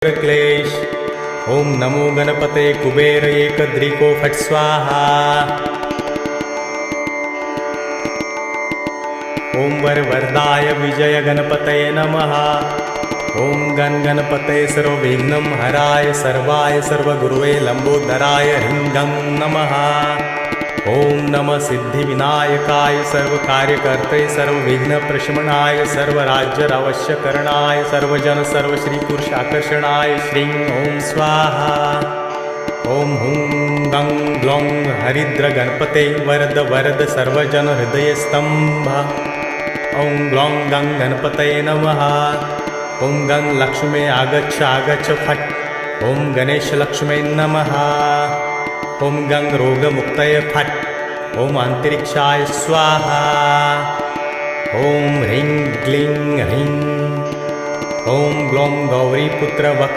क्लेश। ओम नमो गणपते कुबेर एकदृको फट् स्वाहा। ओम वरवरदाय विजय गणपतये नमः। ओम गणपते सर्वविघ्नं हराय सर्वाय सर्वगुरुवे लंबोदराय ह्रीं गं नमः। ओम नमः सिद्धिविनायकाय सर्वकार्यकर्ते सर्वविघ्नप्रशमनाय सर्वराज्यावश्यकरणाय सर्वजन सर्वश्रीपुरुषाकर्षणाय श्रीं ओम स्वाहा। ओम हुं गं ग्लौं हरिद्र गणपते वरद वरद सर्वजन हृदयस्तंभ। ओम ग्लौं गं गणपतये नमः। ओम गं लक्ष्मे आगच्छ आगच्छ फट्। ओम गणेश लक्ष्मे नमः। ओम गं रोगमुक्तये फट्। ओम अंतरिक्षाय स्वाहा। ओम ह्रीं क्लीं ह्रीं। ओम ग्लौं गौरीपुत्र वक्